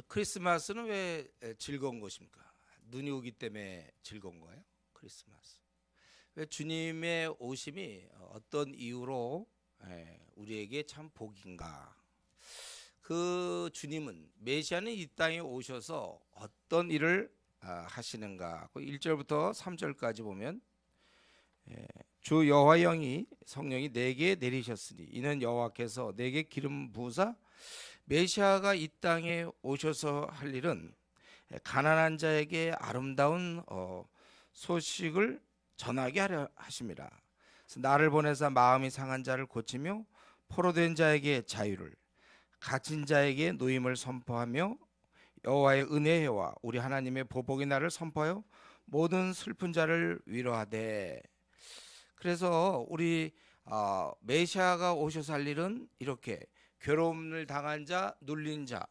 크리스마스는 왜 즐거운 것입니까? 눈이 오기 때문에 즐거운 거예요. 크리스마스. 왜 주님의 오심이 어떤 이유로 우리에게 참 복인가? 그 주님은 메시아는 이 땅에 오셔서 어떤 일을 하시는가? 1절부터 3절까지 보면 주 여호와의 영이 성령이 내게 내리셨으니 이는 여호와께서 내게 기름 부으사 메시아가 이 땅에 오셔서 할 일은 가난한 자에게 아름다운 소식을 전하게 하려 하심이라. 나를 보내사 마음이 상한 자를 고치며 포로된 자에게 자유를, 갇힌 자에게 노임을 선포하며 여호와의 은혜와 우리 하나님의 보복의 날을 선포하여 모든 슬픈 자를 위로하되. 그래서 우리 메시아가 오셔서 할 일은 이렇게 괴로움을 당한 자, 눌린 자,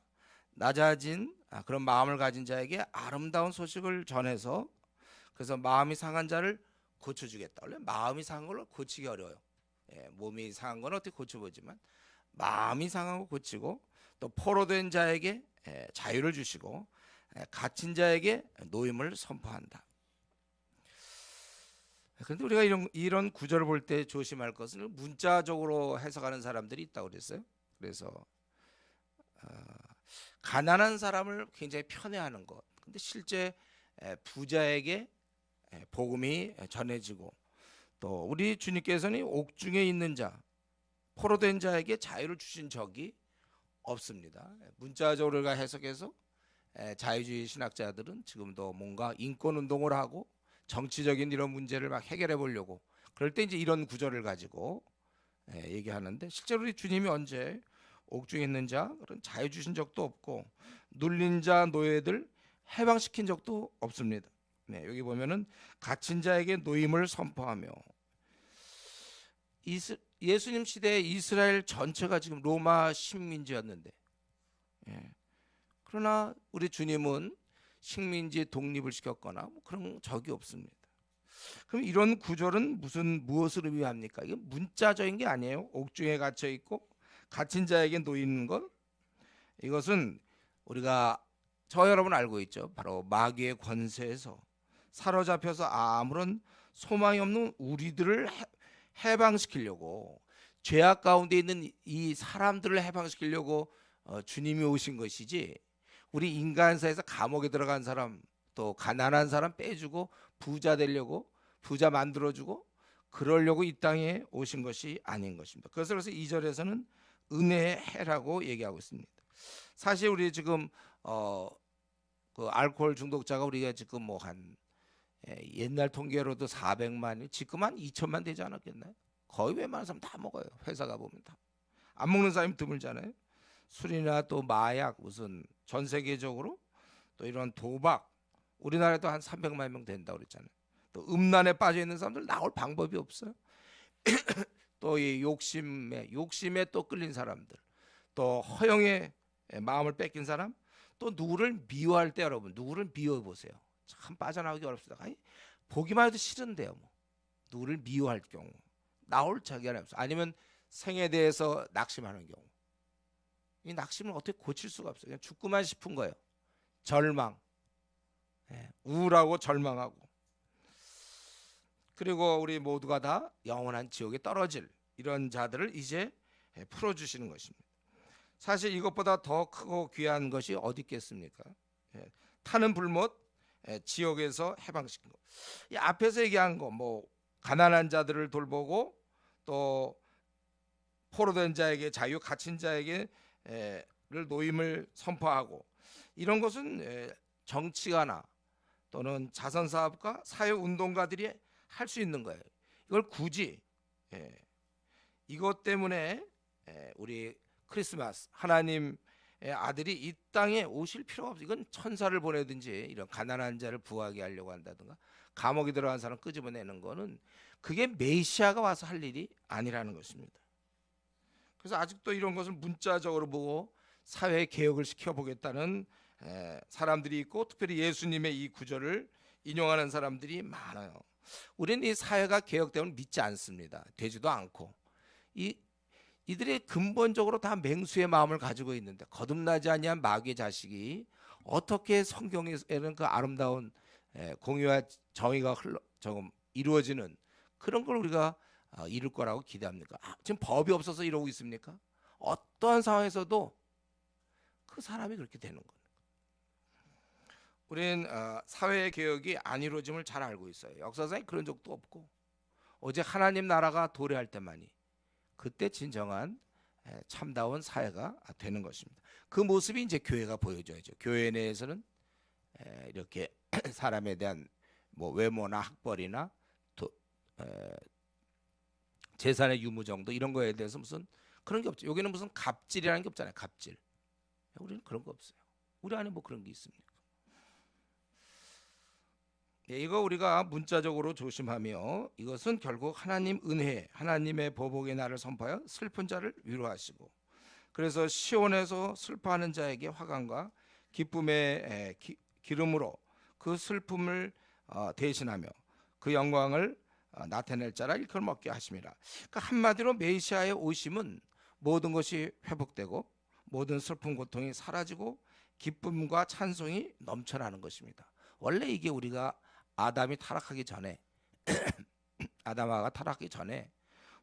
낮아진 그런 마음을 가진 자에게 아름다운 소식을 전해서 그래서 마음이 상한 자를 고쳐주겠다. 원래 마음이 상한 걸 고치기 어려워요. 몸이 상한 건 어떻게 고쳐보지만 마음이 상한 거 고치고 또 포로된 자에게 자유를 주시고 갇힌 자에게 노임을 선포한다. 그런데 우리가 이런 구절을 볼 때 조심할 것은 문자적으로 해석하는 사람들이 있다고 그랬어요. 그래서 가난한 사람을 굉장히 편애하는 것. 근데 실제 부자에게 복음이 전해지고 또 우리 주님께서는 옥중에 있는 자, 포로된 자에게 자유를 주신 적이 없습니다. 문자적으로 해석해서 자유주의 신학자들은 지금도 뭔가 인권운동을 하고 정치적인 이런 문제를 막 해결해 보려고 그럴 때 이제 이런 구절을 가지고 얘기하는데 실제로 우리 주님이 언제 옥중에 있는 자 그런 자유 주신 적도 없고 눌린 자 노예들 해방시킨 적도 없습니다. 여기 보면은 갇힌 자에게 노임을 선포하며 예수님 시대에 이스라엘 전체가 지금 로마 식민지였는데 그러나 우리 주님은 식민지 독립을 시켰거나 뭐 그런 적이 없습니다. 그럼 이런 구절은 무엇을 의미합니까? 이게 문자적인 게 아니에요. 옥중에 갇혀 있고 갇힌 자에게 놓이는 것, 이것은 우리가 저 여러분 알고 있죠. 바로 마귀의 권세에서 사로잡혀서 아무런 소망이 없는 우리들을 해방시키려고 죄악 가운데 있는 이 사람들을 해방시키려고 주님이 오신 것이지 우리 인간사에서 감옥에 들어간 사람 또 가난한 사람 빼주고 부자 되려고 부자 만들어주고 그러려고 이 땅에 오신 것이 아닌 것입니다. 그래서 2절에서는 은혜의 해라고 얘기하고 있습니다. 사실 우리 지금 그 알코올 중독자가 우리가 지금 뭐 한 옛날 통계로도 400만이 지금 한 2천만 되지 않았겠나요? 거의 웬만한 사람 다 먹어요. 회사 가보면 다. 안 먹는 사람이 드물잖아요. 술이나 또 마약 무슨 전 세계적으로 또 이런 도박 우리나라에도 한 300만 명 된다고 그랬잖아요. 또 음란에 빠져 있는 사람들 나올 방법이 없어요. 또 이 욕심에 또 끌린 사람들, 또 허영에 마음을 뺏긴 사람, 또 누구를 미워할 때 여러분 누구를 미워해 보세요. 참 빠져나오기 어렵습니다. 아니, 보기만 해도 싫은데요. 뭐. 누구를 미워할 경우 나올 자격이 없어. 아니면 생에 대해서 낙심하는 경우. 이 낙심을 어떻게 고칠 수가 없어요. 그냥 죽고만 싶은 거예요. 절망, 우울하고 절망하고. 그리고 우리 모두가 다 영원한 지옥에 떨어질 이런 자들을 이제 풀어주시는 것입니다. 사실 이것보다 더 크고 귀한 것이 어디 있겠습니까? 타는 불못 지옥에서 해방시킨 거. 이 앞에서 얘기한 거 뭐 가난한 자들을 돌보고 또 포로된 자에게 자유, 갇힌 자에게 노임을 선포하고 이런 것은 정치가나 또는 자선사업가, 사회운동가들이 할 수 있는 거예요. 이걸 굳이 이것 때문에 우리 크리스마스 하나님의 아들이 이 땅에 오실 필요가 없어요. 이건 천사를 보내든지 이런 가난한 자를 부하게 하려고 한다든가 감옥에 들어간 사람 끄집어내는 거는 그게 메시아가 와서 할 일이 아니라는 것입니다. 그래서 아직도 이런 것을 문자적으로 보고 사회 개혁을 시켜보겠다는 사람들이 있고 특별히 예수님의 이 구절을 인용하는 사람들이 많아요. 우리는 이 사회가 개혁됨을 믿지 않습니다. 되지도 않고 이 이들이 근본적으로 다 맹수의 마음을 가지고 있는데 거듭나지 아니한 마귀의 자식이 어떻게 성경에는 그 아름다운 공의와 정의가 조금 이루어지는 그런 걸 우리가 이룰 거라고 기대합니까? 지금 법이 없어서 이러고 있습니까? 어떠한 상황에서도 그 사람이 그렇게 되는 거예요. 우리는 사회 개혁이 안 이루어짐을 잘 알고 있어요. 역사상에 그런 적도 없고 오직 하나님 나라가 도래할 때만이 그때 진정한 참다운 사회가 되는 것입니다. 그 모습이 이제 교회가 보여줘야죠. 교회 내에서는 이렇게 사람에 대한 뭐 외모나 학벌이나 재산의 유무 정도 이런 거에 대해서 무슨 그런 게 없죠. 여기는 무슨 갑질이라는 게 없잖아요. 갑질. 우리는 그런 거 없어요. 우리 안에 뭐 그런 게 있습니까? 이거 우리가 문자적으로 조심하며 이것은 결국 하나님 은혜, 하나님의 보복의 날을 선포하여 슬픈 자를 위로하시고 그래서 시온에서 슬퍼하는 자에게 화관과 기쁨의 기름으로 그 슬픔을 대신하며 그 영광을 나타낼 자라 일컬 먹게 하심이라. 그러니까 한마디로 메시아의 오심은 모든 것이 회복되고 모든 슬픔 고통이 사라지고 기쁨과 찬송이 넘쳐나는 것입니다. 원래 이게 우리가 아담이 타락하기 전에 아담아가 타락하기 전에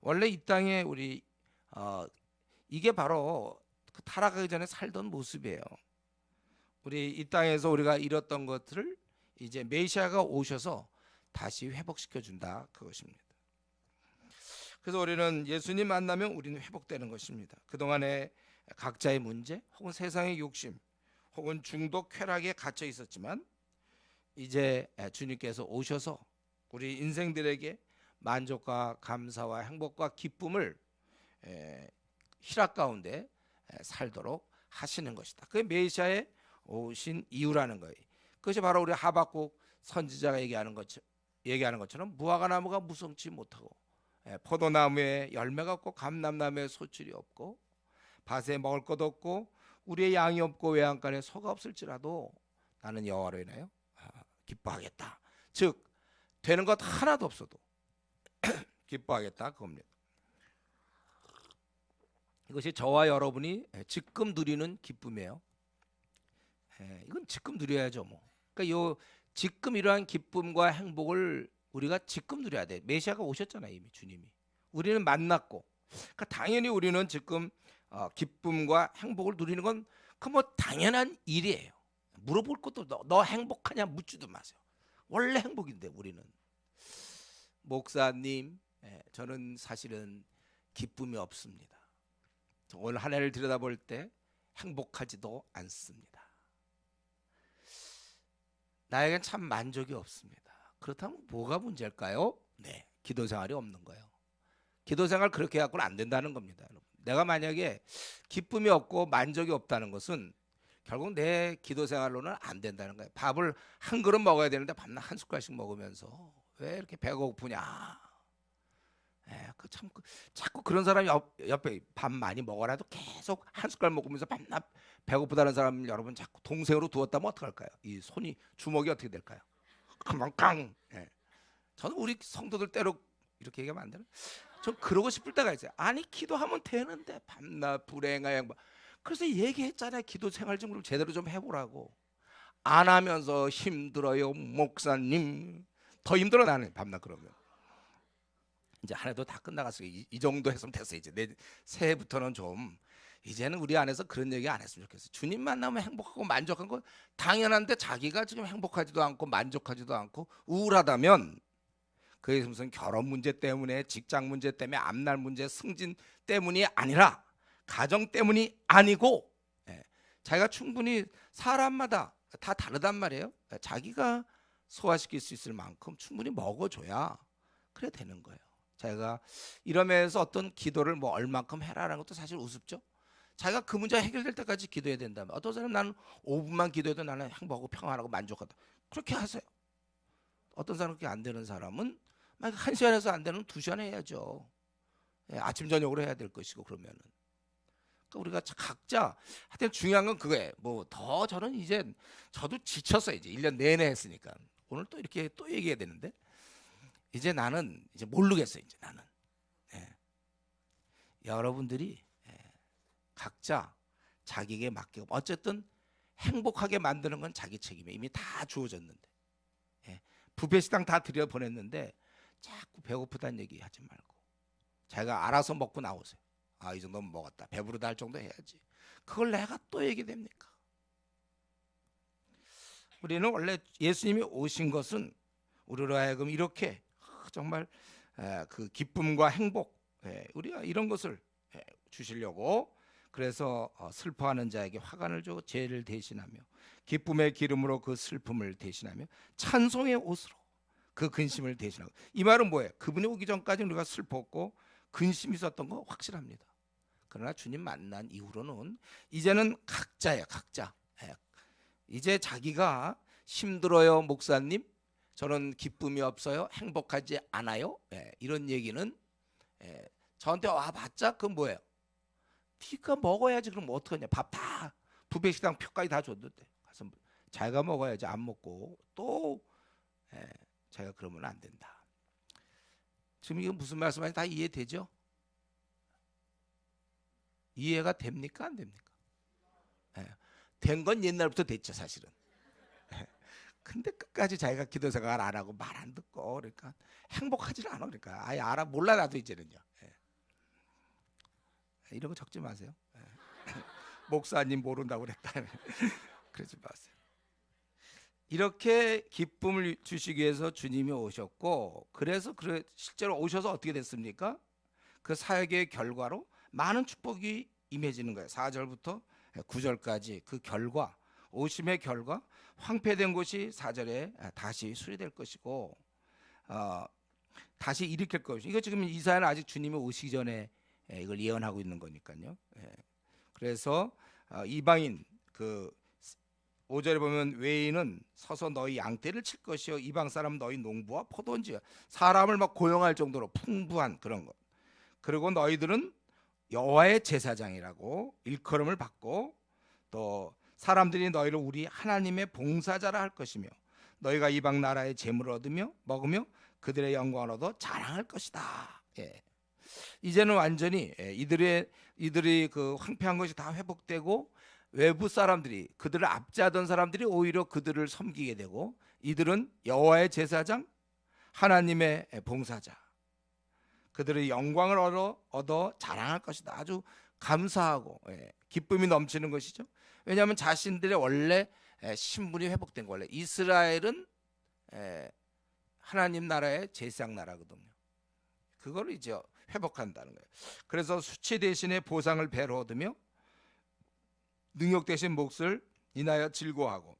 원래 이 땅에 우리 이게 바로 그 타락하기 전에 살던 모습이에요. 우리 이 땅에서 우리가 잃었던 것들을 이제 메시아가 오셔서 다시 회복시켜 준다 그것입니다. 그래서 우리는 예수님 만나면 우리는 회복되는 것입니다. 그동안에 각자의 문제 혹은 세상의 욕심 혹은 중독 쾌락에 갇혀 있었지만 이제 주님께서 오셔서 우리 인생들에게 만족과 감사와 행복과 기쁨을 희락 가운데 살도록 하시는 것이다. 그게 메시아의 오신 이유라는 거예요. 그것이 바로 우리 하박국 선지자가 얘기하는 것처럼 무화과 나무가 무성치 못하고 포도나무에 열매가 없고 감람나무에 소출이 없고 밭에 먹을 것 없고 우리의 양이 없고 외양간에 소가 없을지라도 나는 여호와로 인하여 기뻐하겠다. 즉 되는 것 하나도 없어도 기뻐하겠다 그겁니다. 이것이 저와 여러분이 지금 누리는 기쁨이에요. 이건 지금 누려야죠 뭐. 그러니까 요 지금 이러한 기쁨과 행복을 우리가 지금 누려야 돼. 메시아가 오셨잖아요 이미 주님이. 우리는 만났고 그러니까 당연히 우리는 지금 기쁨과 행복을 누리는 건 그 뭐 당연한 일이에요. 물어볼 것도 너 행복하냐 묻지도 마세요. 원래 행복인데 우리는. 목사님 저는 사실은 기쁨이 없습니다. 오늘 한 해를 들여다볼 때 행복하지도 않습니다. 나에겐 참 만족이 없습니다. 그렇다면 뭐가 문제일까요? 네, 기도 생활이 없는 거예요. 기도 생활 그렇게 해갖고는 안 된다는 겁니다. 여러분. 내가 만약에 기쁨이 없고 만족이 없다는 것은 결국 내 기도 생활로는 안 된다는 거예요. 밥을 한 그릇 먹어야 되는데 밤낮 한 숟갈씩 먹으면서 왜 이렇게 배가 고프냐? 참 자꾸 그런 사람이 옆에 밥 많이 먹어라도 계속 한 숟갈 먹으면서 밤낮 배고프다는 사람 여러분 자꾸 동생으로 두었다면 어떡할까요? 이 손이 주먹이 어떻게 될까요? 깡깡. 저는 우리 성도들 때로 이렇게 얘기하면 안 되나? 전 그러고 싶을 때가 있어요. 아니 기도하면 되는데 밤낮 불행하 양반. 그래서 얘기했잖아요. 기도 생활 좀 제대로 좀 해보라고. 안 하면서 힘들어요 목사님. 더 힘들어 나는 밤낮 그러면. 이제 한 해도 다 끝나갔어요. 이 정도 했으면 됐어요. 이제 새해부터는 좀 이제는 우리 안에서 그런 얘기 안 했으면 좋겠어요. 주님 만나면 행복하고 만족한 건 당연한데 자기가 지금 행복하지도 않고 만족하지도 않고 우울하다면 그게 무슨 결혼 문제 때문에 직장 문제 때문에 앞날 문제 승진 때문이 아니라 가정 때문이 아니고 자기가 충분히 사람마다 다 다르단 말이에요. 자기가 소화시킬 수 있을 만큼 충분히 먹어줘야 그래 되는 거예요. 자기가 이러면서 어떤 기도를 뭐 얼만큼 해라라는 것도 사실 우습죠. 자기가 그 문제가 해결될 때까지 기도해야 된다면 어떤 사람은 나는 5분만 기도해도 나는 행복하고 평안하고 만족하다. 그렇게 하세요. 어떤 사람 그렇게 안 되는 사람은 만약 1시간에서 안 되는 2시간 해야죠. 아침 저녁으로 해야 될 것이고 그러면은. 그러니까 우리가 각자 하여튼 중요한 건 그거예요. 뭐 더 저는 이제 저도 지쳤어요. 이제 1년 내내 했으니까. 오늘 또 이렇게 또 얘기해야 되는데 이제 나는 이제 모르겠어요. 이제 나는 여러분들이 각자 자기에게 맡기고 어쨌든 행복하게 만드는 건 자기 책임이에요. 이미 다 주어졌는데 뷔페 식당 다 들여보냈는데 자꾸 배고프다는 얘기 하지 말고 자기가 알아서 먹고 나오세요. 이 정도면 먹었다. 배부르다 할 정도 해야지. 그걸 내가 또 얘기됩니까? 우리는 원래 예수님이 오신 것은 우리로 하여금 이렇게 정말 그 기쁨과 행복 우리가 이런 것을 주시려고 그래서 슬퍼하는 자에게 화관을 주고 죄를 대신하며 기쁨의 기름으로 그 슬픔을 대신하며 찬송의 옷으로 그 근심을 대신하고 이 말은 뭐예요? 그분이 오기 전까지 우리가 슬펐고 근심이 있었던 거 확실합니다. 그러나 주님 만난 이후로는 이제는 각자예요. 각자. 이제 자기가 힘들어요 목사님 저는 기쁨이 없어요 행복하지 않아요 이런 얘기는 저한테 와봤자 그건 뭐예요? 네가 먹어야지. 그럼 어떡하냐. 밥 다 뷔페 식당 표까지 다 줬는데 가서 자기가 먹어야지. 안 먹고 또 자기가 그러면 안 된다. 지금 이거 무슨 말씀인지 다 이해되죠? 이해가 됩니까 안 됩니까? 된 건 옛날부터 됐죠 사실은. 근데 끝까지 자기가 기도 생각을 안 하고 말 안 듣고 그러니까 행복하지는 않아. 그러니까 아예 알아 몰라 나도 이제는요. 이런 거 적지 마세요. 목사님 모른다고 그랬다. 그러지 마세요. 이렇게 기쁨을 주시기 위해서 주님이 오셨고 그래서 실제로 오셔서 어떻게 됐습니까? 그 사역의 결과로 많은 축복이 임해지는 거예요. 4절부터 9절까지 그 결과 오심의 결과 황폐된 곳이 4절에 다시 수리될 것이고 다시 일으킬 것이고 이거 지금 이사야는 아직 주님이 오시기 전에 이걸 예언하고 있는 거니까요. 그래서 이방인 그 5절에 보면 외인은 서서 너희 양떼를 칠 것이요 이방 사람 너희 농부와 포도원지야. 사람을 막 고용할 정도로 풍부한 그런 것. 그리고 너희들은 여호와의 제사장이라고 일컬음을 받고 또 사람들이 너희를 우리 하나님의 봉사자라 할 것이며 너희가 이방 나라의 재물을 얻으며 먹으며 그들의 영광을 얻어 자랑할 것이다. 이제는 완전히 이들이 그 황폐한 것이 다 회복되고 외부 사람들이 그들을 압제하던 사람들이 오히려 그들을 섬기게 되고 이들은 여호와의 제사장 하나님의 봉사자 그들의 영광을 얻어 자랑할 것이다. 아주 감사하고 기쁨이 넘치는 것이죠. 왜냐하면 자신들의 원래 신분이 회복된 거 원래 이스라엘은 하나님 나라의 제사장 나라거든요. 그걸 이제 회복한다는 거예요. 그래서 수치 대신에 보상을 배로 얻으며 능욕 대신 몫을 인하여 즐거워하고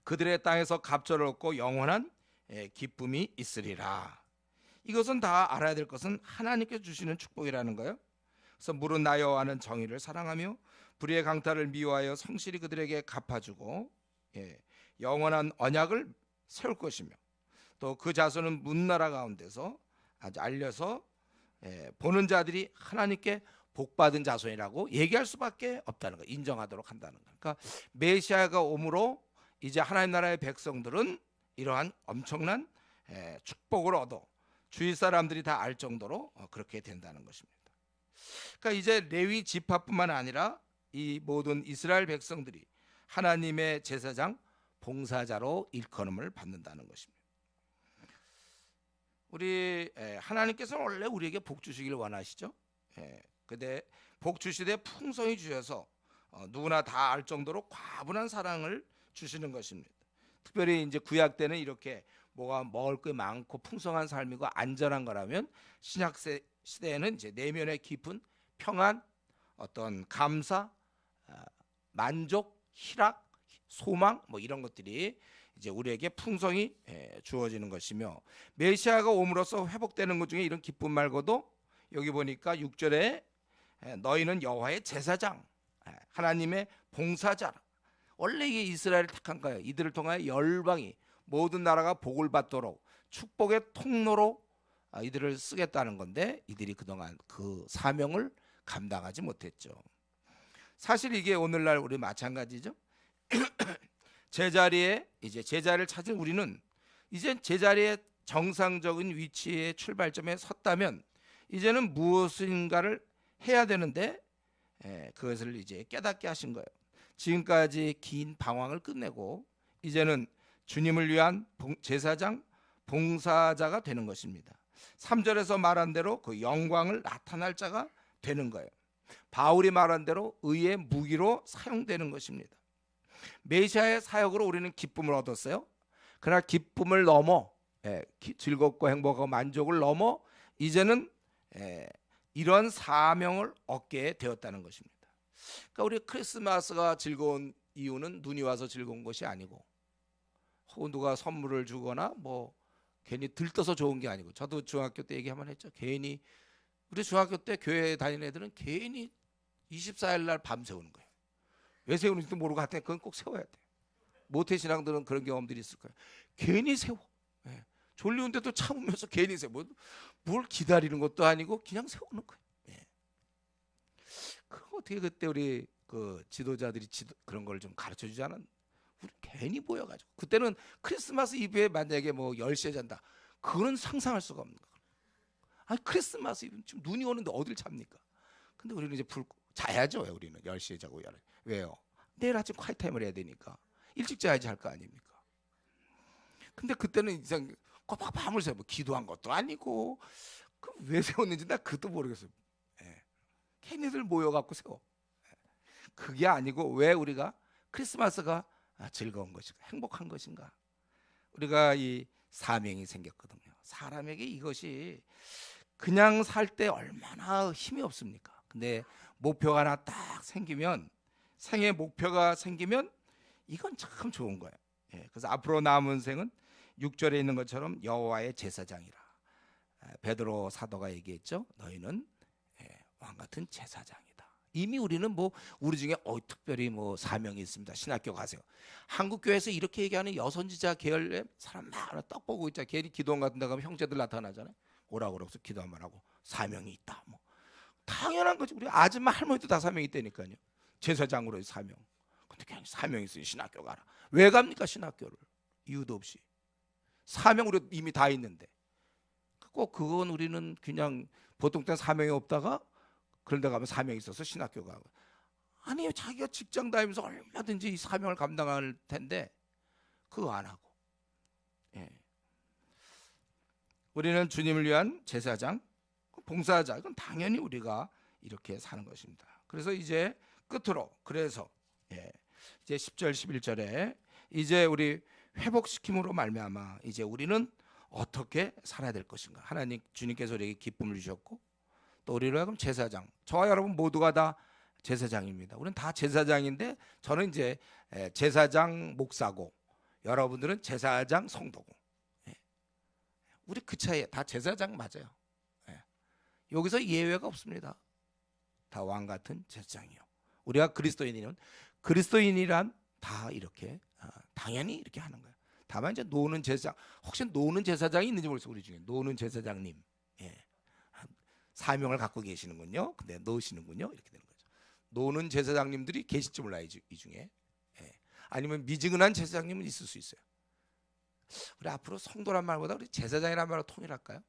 그들의 땅에서 갑절을 얻고 영원한 기쁨이 있으리라. 이것은 다 알아야 될 것은 하나님께서 주시는 축복이라는 거예요. 그래서 물은 나 여호와는 정의를 사랑하며 불의의 강탈을 미워하여 성실히 그들에게 갚아주고 영원한 언약을 세울 것이며 또 그 자손은 문나라 가운데서 아주 알려서 보는 자들이 하나님께 복받은 자손이라고 얘기할 수밖에 없다는 거, 인정하도록 한다는 거. 그러니까 메시아가 오므로 이제 하나님 나라의 백성들은 이러한 엄청난 축복을 얻어 주위 사람들이 다 알 정도로 그렇게 된다는 것입니다. 그러니까 이제 레위 지파뿐만 아니라 이 모든 이스라엘 백성들이 하나님의 제사장 봉사자로 일컬음을 받는다는 것입니다. 우리 하나님께서는 원래 우리에게 복 주시기를 원하시죠. 근데 복 주시되 풍성히 주셔서 누구나 다 알 정도로 과분한 사랑을 주시는 것입니다. 특별히 이제 구약 때는 이렇게 뭐가 먹을 게 많고 풍성한 삶이고 안전한 거라면 신약 시대에는 이제 내면의 깊은 평안, 어떤 감사, 만족, 희락, 소망 뭐 이런 것들이 이제 우리에게 풍성히 주어지는 것이며 메시아가 옴으로써 회복되는 것 중에 이런 기쁨 말고도 여기 보니까 6절에 너희는 여호와의 제사장, 하나님의 봉사자라. 원래 이게 이스라엘을 택한 거예요. 이들을 통하여 열방이 모든 나라가 복을 받도록 축복의 통로로 이들을 쓰겠다는 건데 이들이 그동안 그 사명을 감당하지 못했죠. 사실 이게 오늘날 우리 마찬가지죠. 제자리에 이제 제자리를 찾은 우리는 이제 제자리에 정상적인 위치의 출발점에 섰다면 이제는 무엇인가를 해야 되는데 그것을 이제 깨닫게 하신 거예요. 지금까지 긴 방황을 끝내고 이제는 주님을 위한 제사장, 봉사자가 되는 것입니다. 3절에서 말한 대로 그 영광을 나타낼 자가 되는 거예요. 바울이 말한 대로 의의 무기로 사용되는 것입니다. 메시아의 사역으로 우리는 기쁨을 얻었어요. 그러나 기쁨을 넘어 즐겁고 행복하고 만족을 넘어 이제는 이런 사명을 얻게 되었다는 것입니다. 그러니까 우리 크리스마스가 즐거운 이유는 눈이 와서 즐거운 것이 아니고, 혹은 누가 선물을 주거나 뭐 괜히 들떠서 좋은 게 아니고, 저도 중학교 때 얘기 한번 했죠. 괜히 우리 중학교 때 교회 다니는 애들은 괜히 24일 날 밤 세우는 거예요. 왜 세우는지도 모르고 하여튼 그건 꼭 세워야 돼. 모태 신앙들은 그런 경험들이 있을 거예요. 괜히 세워. 졸리운데도 참으면서 괜히 세워. 뭘 기다리는 것도 아니고 그냥 세우는 거예요. 그 어떻게 그때 우리 그 지도자들이 그런 걸 좀 가르쳐 주지 않았나? 우리 괜히 모여가지고, 그때는 크리스마스 이브에 만약에 뭐 10시에 잔다, 그거는 상상할 수가 없는 거예요. 아니 크리스마스 이브 지금 눈이 오는데 어딜 잡니까? 근데 우리는 이제 자야죠. 우리는 10시에 자고. 왜요? 내일 아침 콰이타임을 해야 되니까 일찍 자야지 할 거 아닙니까? 근데 그때는 이상 꼬박 밤을 새고 뭐 기도한 것도 아니고, 그 왜 세웠는지 나 그것도 모르겠어요. 걔네들 모여갖고 세워. 그게 아니고 왜 우리가 크리스마스가 즐거운 것인가, 행복한 것인가? 우리가 이 사명이 생겼거든요. 사람에게 이것이 그냥 살 때 얼마나 힘이 없습니까? 근데 목표가 하나 딱 생기면, 생의 목표가 생기면 이건 참 좋은 거예요. 그래서 앞으로 남은 생은 6절에 있는 것처럼 여호와의 제사장이라. 베드로 사도가 얘기했죠. 너희는 왕 같은 제사장이다. 이미 우리는 뭐 우리 중에 특별히 뭐 사명이 있습니다. 신학교 가세요. 한국 교회에서 이렇게 얘기하는 여선지자 계열의 사람 많아. 떡 보고 있자. 괜히 기도원 같은 데 가면 형제들 나타나잖아요. 오라고 그러고서 기도 한번 하고 사명이 있다. 뭐 당연한 거지. 우리 아줌마 할머니도 다 사명이 있다니까요. 제사장으로의 사명. 근데 그냥 사명이 있어요. 신학교 가라. 왜 갑니까 신학교를? 이유도 없이. 사명 우리 이미 다 있는데. 꼭 그건 우리는 그냥 보통 때는 사명이 없다가 그런 데 가면 사명이 있어서 신학교 가고. 아니요, 자기가 직장 다니면서 얼마든지 이 사명을 감당할 텐데 그거 안 하고. 우리는 주님을 위한 제사장, 봉사자. 이건 당연히 우리가 이렇게 사는 것입니다. 그래서 이제 끝으로, 그래서 이제 10절 11절에 이제 우리 회복시킴으로 말미암아 이제 우리는 어떻게 살아야 될 것인가. 하나님, 주님께서 우리에게 기쁨을 주셨고 또 우리로 하여금 제사장, 저와 여러분 모두가 다 제사장입니다. 우리는 다 제사장인데, 저는 이제 제사장 목사고 여러분들은 제사장 성도고, 우리 그 차이에 다 제사장 맞아요. 여기서 예외가 없습니다. 다 왕 같은 제사장이요. 우리가 그리스도인이란 다 이렇게 당연히 이렇게 하는 거예요. 다만 이제 노는 제사장, 혹시 노는 제사장이 있는지 모르겠어요. 우리 중에 노는 제사장님, 사명을 갖고 계시는군요. 근데 넣으시는군요. 이렇게 되는 거죠. 노는 제사장님들이 계실지 몰라요. 이 중에. 아니면 미지근한 제사장님은 있을 수 있어요. 우리 앞으로 성도란 말보다 우리 제사장이란 말로 통일할까요?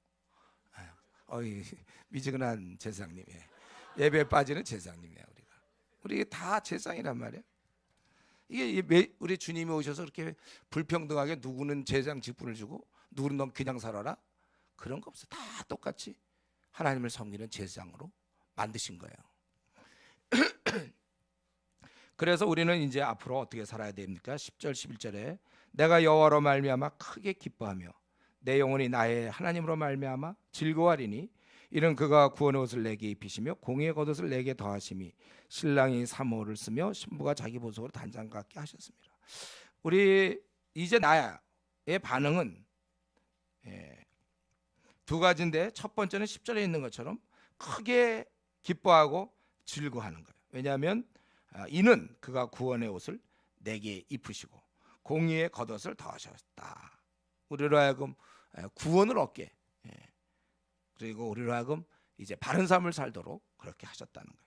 미지근한 제사장님, 예배에 빠지는 제사장님이야. 우리 다 제사장이란 말이에요. 이게 우리 주님이 오셔서 그렇게 불평등하게 누구는 제사장 직분을 주고 누구는 넌 그냥 살아라, 그런 거 없어. 다 똑같이 하나님을 섬기는 제사장으로 만드신 거예요. 그래서 우리는 이제 앞으로 어떻게 살아야 됩니까? 10절 11절에 내가 여호와로 말미암아 크게 기뻐하며 내 영혼이 나의 하나님으로 말미암아 즐거워하리니 이는 그가 구원의 옷을 내게 입히시며 공의의 겉옷을 내게 더하심이 신랑이 사모를 쓰며 신부가 자기 보석으로 단장 같게 하셨습니다. 우리 이제 나의 반응은 두 가지인데, 첫 번째는 10절에 있는 것처럼 크게 기뻐하고 즐거워하는 거예요. 왜냐하면 이는 그가 구원의 옷을 내게 입히시고 공의의 겉옷을 더하셨다. 우리로 하여금 구원을 얻게, 그리고 우리로 하여금 이제 바른 삶을 살도록 그렇게 하셨다는 거예요.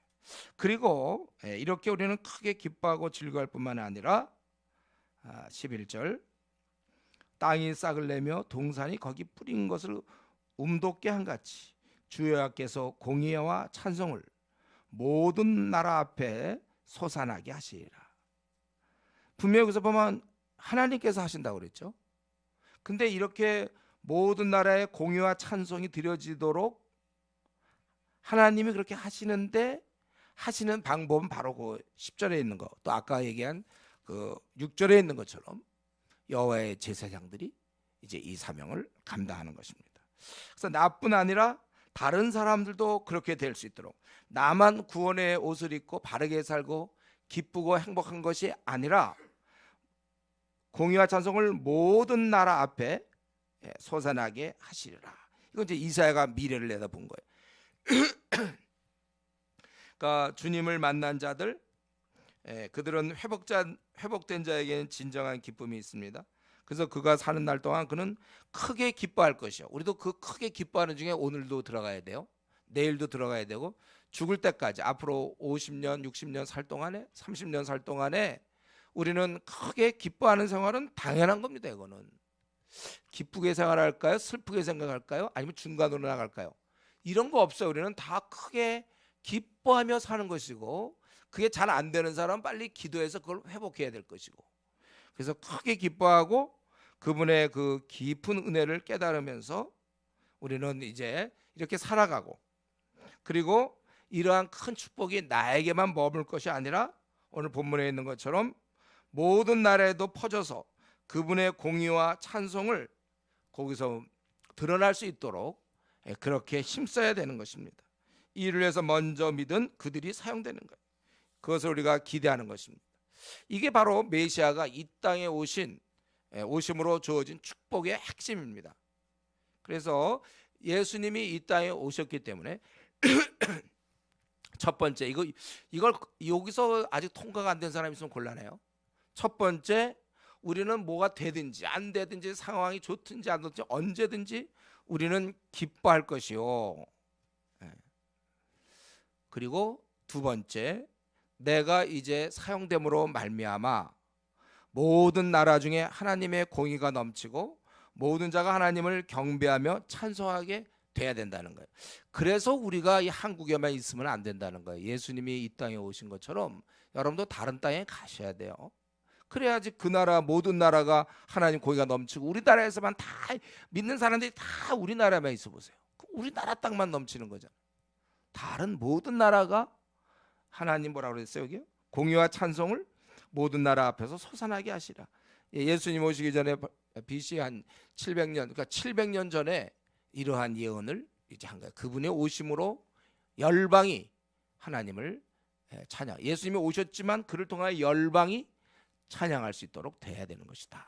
그리고 이렇게 우리는 크게 기뻐하고 즐거워할 뿐만 아니라 11절 땅이 싹을 내며 동산이 거기 뿌린 것을 움돋게 한같이 주 여호와께서 공의와 찬송을 모든 나라 앞에 솟아나게 하시리라. 분명히 여기서 보면 하나님께서 하신다고 그랬죠. 근데 이렇게 모든 나라의 공의와 찬송이 드려지도록 하나님이 그렇게 하시는데, 하시는 방법은 바로 그 10절에 있는 거, 또 아까 얘기한 그 6절에 있는 것처럼 여호와의 제사장들이 이제 이 사명을 감당하는 것입니다. 그래서 나뿐 아니라 다른 사람들도 그렇게 될 수 있도록, 나만 구원의 옷을 입고 바르게 살고 기쁘고 행복한 것이 아니라 공의와 찬송을 모든 나라 앞에 솟아나게 하시리라. 이건 이제 이사야가 미래를 내다본 거예요. 그러니까 주님을 만난 자들, 그들은 회복된 자에게는 진정한 기쁨이 있습니다. 그래서 그가 사는 날 동안 그는 크게 기뻐할 것이요. 우리도 그 크게 기뻐하는 중에 오늘도 들어가야 돼요. 내일도 들어가야 되고, 죽을 때까지 앞으로 50년, 60년 살 동안에, 30년 살 동안에 우리는 크게 기뻐하는 생활은 당연한 겁니다. 이거는 기쁘게 생활할까요? 슬프게 생각할까요? 아니면 중간으로 나갈까요? 이런 거 없어요. 우리는 다 크게 기뻐하며 사는 것이고, 그게 잘 안 되는 사람은 빨리 기도해서 그걸 회복해야 될 것이고, 그래서 크게 기뻐하고 그분의 그 깊은 은혜를 깨달으면서 우리는 이제 이렇게 살아가고, 그리고 이러한 큰 축복이 나에게만 머물 것이 아니라 오늘 본문에 있는 것처럼 모든 나라에도 퍼져서 그분의 공의와 찬송을 거기서 드러날 수 있도록 그렇게 힘써야 되는 것입니다. 이를 위해서 먼저 믿은 그들이 사용되는 거예요. 그것을 우리가 기대하는 것입니다. 이게 바로 메시아가 이 땅에 오심으로 주어진 축복의 핵심입니다. 그래서 예수님이 이 땅에 오셨기 때문에 첫 번째, 이걸 여기서 아직 통과가 안 된 사람이 있으면 곤란해요. 첫 번째, 우리는 뭐가 되든지 안 되든지, 상황이 좋든지 안 좋든지 언제든지 우리는 기뻐할 것이요. 그리고 두 번째, 내가 이제 사용됨으로 말미암아 모든 나라 중에 하나님의 공의가 넘치고 모든 자가 하나님을 경배하며 찬송하게 돼야 된다는 거예요. 그래서 우리가 이 한국에만 있으면 안 된다는 거예요. 예수님이 이 땅에 오신 것처럼 여러분도 다른 땅에 가셔야 돼요. 그래야지 그 나라, 모든 나라가 하나님 공의가 넘치고, 우리나라에서만 다 믿는 사람들이 다 우리나라에만 있어 보세요. 우리나라 땅만 넘치는 거잖아요. 다른 모든 나라가 하나님 뭐라고 그랬어요? 여기요? 공의와 찬송을 모든 나라 앞에서 솟아나게 하시라. 예수님 오시기 전에 BC 한 700년, 그러니까 700년 전에 이러한 예언을 이제 한 거예요. 그분의 오심으로 열방이 하나님을 찬양. 예수님이 오셨지만 그를 통하여 열방이 찬양할 수 있도록 돼야 되는 것이다.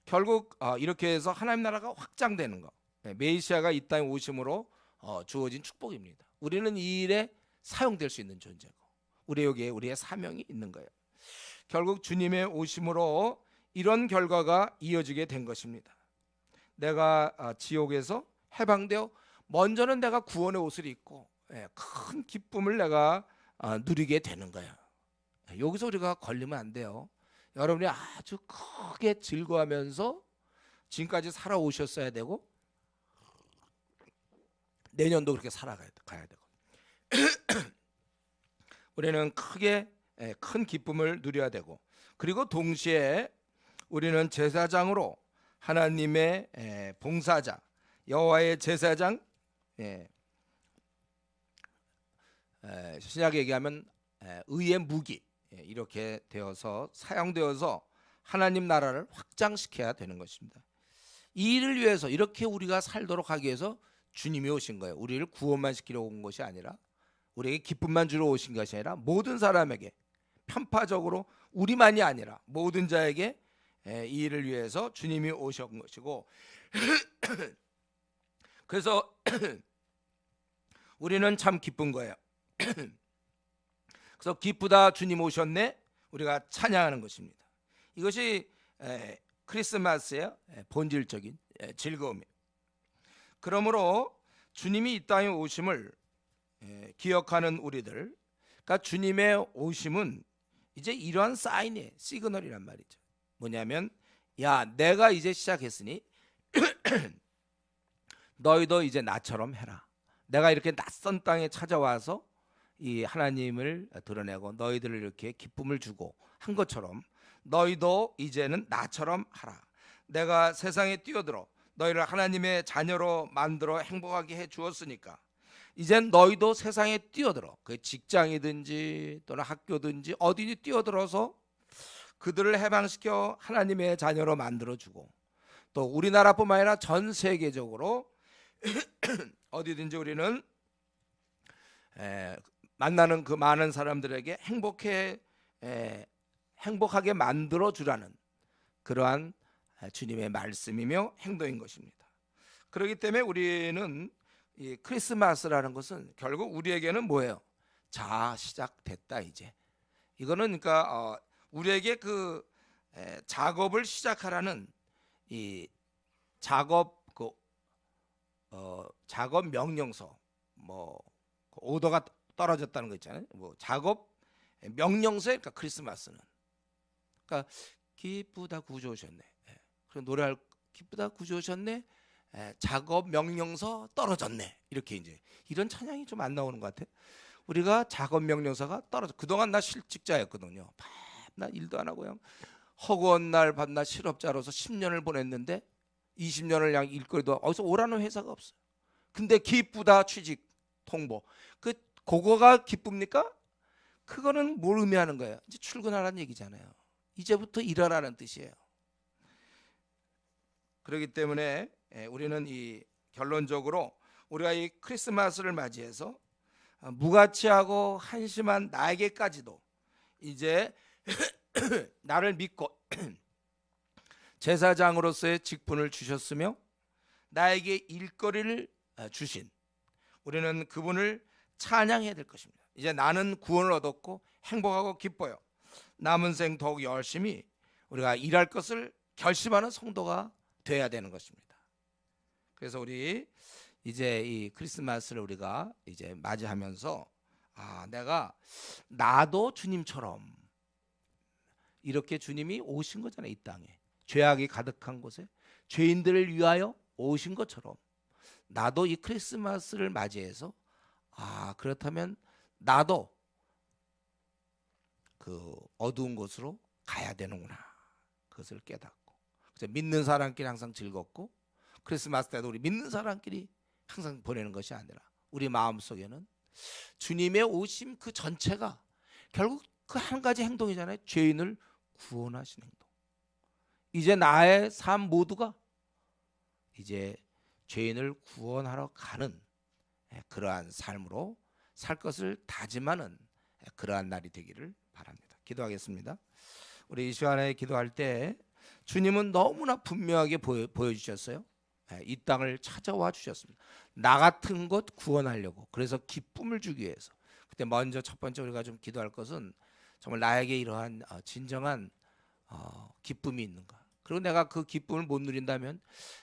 결국 이렇게 해서 하나님 나라가 확장되는 거, 메시아가 이 땅에 오심으로 주어진 축복입니다. 우리는 이 일에 사용될 수 있는 존재고, 우리 여기에 우리의 사명이 있는 거예요. 결국 주님의 오심으로 이런 결과가 이어지게 된 것입니다. 내가 지옥에서 해방되어 먼저는 내가 구원의 옷을 입고 큰 기쁨을 내가 누리게 되는 거예요. 여기서 우리가 걸리면 안 돼요. 여러분이 아주 크게 즐거워하면서 지금까지 살아오셨어야 되고, 내년도 그렇게 살아가야 되고, 우리는 크게 큰 기쁨을 누려야 되고, 그리고 동시에 우리는 제사장으로 하나님의 봉사자, 여호와의 제사장, 신약에 얘기하면 의의 무기, 이렇게 되어서 사용되어서 하나님 나라를 확장시켜야 되는 것입니다. 이 일을 위해서, 이렇게 우리가 살도록 하기 위해서 주님이 오신 거예요. 우리를 구원만 시키러 온 것이 아니라, 우리에게 기쁨만 주러 오신 것이 아니라 모든 사람에게, 편파적으로 우리만이 아니라 모든 자에게 이 일을 위해서 주님이 오신 것이고, 그래서 우리는 참 기쁜 거예요. 그래서 기쁘다, 주님 오셨네, 우리가 찬양하는 것입니다. 이것이 크리스마스의 본질적인 즐거움이에요. 그러므로 주님이 이 땅에 오심을 기억하는 우리들, 그러니까 주님의 오심은 이제 이러한 사인이에요. 시그널이란 말이죠. 뭐냐면, 야, 내가 이제 시작했으니 너희도 이제 나처럼 해라. 내가 이렇게 낯선 땅에 찾아와서 이 하나님을 드러내고 너희들을 이렇게 기쁨을 주고 한 것처럼 너희도 이제는 나처럼 하라. 내가 세상에 뛰어들어 너희를 하나님의 자녀로 만들어 행복하게 해 주었으니까 이젠 너희도 세상에 뛰어들어, 그 직장이든지 또는 학교든지 어디니 뛰어들어서 그들을 해방시켜 하나님의 자녀로 만들어주고, 또 우리나라뿐만 아니라 전 세계적으로 어디든지 우리는 만나는 그 많은 사람들에게 행복하게 만들어주라는 그러한 주님의 말씀이며 행동인 것입니다. 그렇기 때문에 우리는 이 크리스마스라는 것은 결국 우리에게는 뭐예요? 자, 시작됐다 이제. 이거는 그러니까 우리에게 그 작업을 시작하라는 이 작업 작업 명령서, 뭐 오더가 떨어졌다는 거 있잖아요. 뭐 작업 명령서에, 그러니까 크리스마스는 그러니까 기쁘다 구주 오셨네. 그리고 노래할 기쁘다 구주 오셨네. 작업 명령서 떨어졌네. 이렇게 이제 이런 찬양이 좀 안 나오는 것 같아. 우리가 작업 명령서가 떨어져. 그동안 나 실직자였거든요. 나 일도 안 하고 그냥 허구한 날 밤낮 실업자로서 10년을 보냈는데 20년을 그냥 일거리도 어디서 오라는 회사가 없어요. 근데 기쁘다 취직 통보. 그거가 기쁩니까? 그거는 뭘 의미하는 거예요? 이제 출근하라는 얘기잖아요. 이제부터 일하라는 뜻이에요. 그렇기 때문에 우리는 이 결론적으로 우리가 이 크리스마스를 맞이해서 무가치하고 한심한 나에게까지도 이제 나를 믿고 제사장으로서의 직분을 주셨으며 나에게 일거리를 주신, 우리는 그분을 찬양해야 될 것입니다. 이제 나는 구원을 얻었고 행복하고 기뻐요. 남은 생 더욱 열심히 우리가 일할 것을 결심하는 성도가 돼야 되는 것입니다. 그래서 우리 이제 이 크리스마스를 우리가 이제 맞이하면서 나도 주님처럼 이렇게 주님이 오신 거잖아요. 이 땅에 죄악이 가득한 곳에 죄인들을 위하여 오신 것처럼 나도 이 크리스마스를 맞이해서 그렇다면 나도 그 어두운 곳으로 가야 되는구나, 그것을 깨닫고, 그래서 믿는 사람끼리 항상 즐겁고, 크리스마스 때도 우리 믿는 사람끼리 항상 보내는 것이 아니라 우리 마음속에는 주님의 오심 그 전체가 결국 그 한 가지 행동이잖아요. 죄인을 구원하시는 행동. 이제 나의 삶 모두가 이제 죄인을 구원하러 가는 그러한 삶으로 살 것을 다짐하는 그러한 날이 되기를 바랍니다. 기도하겠습니다. 우리 이 시간에 기도할 때 주님은 너무나 분명하게 보여주셨어요. 이 땅을 찾아와 주셨습니다. 나 같은 것 구원하려고, 그래서 기쁨을 주기 위해서. 그때 먼저 첫 번째 우리가 좀 기도할 것은 정말 나에게 이러한 진정한 기쁨이 있는가. 그리고 내가 그 기쁨을 못 누린다면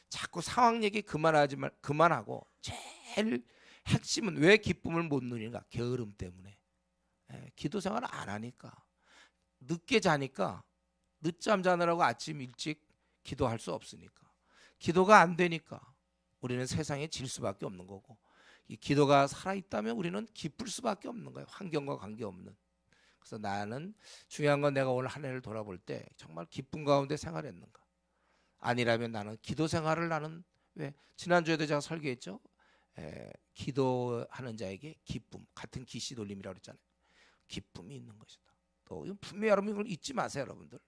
자꾸 상황 얘기 그만하고 제일 핵심은 왜 기쁨을 못 누리는가? 게으름 때문에. 기도 생활을 안 하니까, 늦게 자니까, 늦잠 자느라고 아침 일찍 기도할 수 없으니까, 기도가 안 되니까 우리는 세상에 질 수밖에 없는 거고, 이 기도가 살아있다면 우리는 기쁠 수밖에 없는 거예요. 환경과 관계없는. 그래서 나는 중요한 건 내가 오늘 한 해를 돌아볼 때 정말 기쁨 가운데 생활했는가. 아니라면 나는 기도 생활을 왜 지난주에도 제가 설교했죠. 기도하는 자에게 기쁨, 같은 기시 돌림이라고 그랬잖아요. 기쁨이 있는 것이다. 또 분명히 여러분 이걸 잊지 마세요, 여러분들.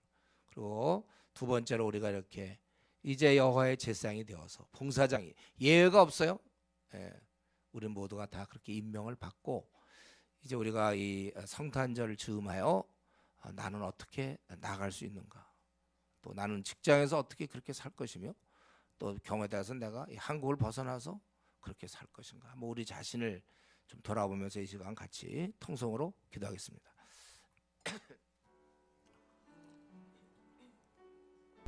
그리고 두 번째로 우리가 이렇게 이제 여호와의 제사장이 되어서 봉사장이 예외가 없어요. 우리 모두가 다 그렇게 임명을 받고 이제 우리가 이 성탄절을 즈음하여 나는 어떻게 나갈 수 있는가, 또 나는 직장에서 어떻게 그렇게 살 것이며, 또 경우에 따라서 내가 이 한국을 벗어나서 그렇게 살 것인가. 우리 자신을 좀 돌아보면서 이 시간 같이 통성으로 기도하겠습니다.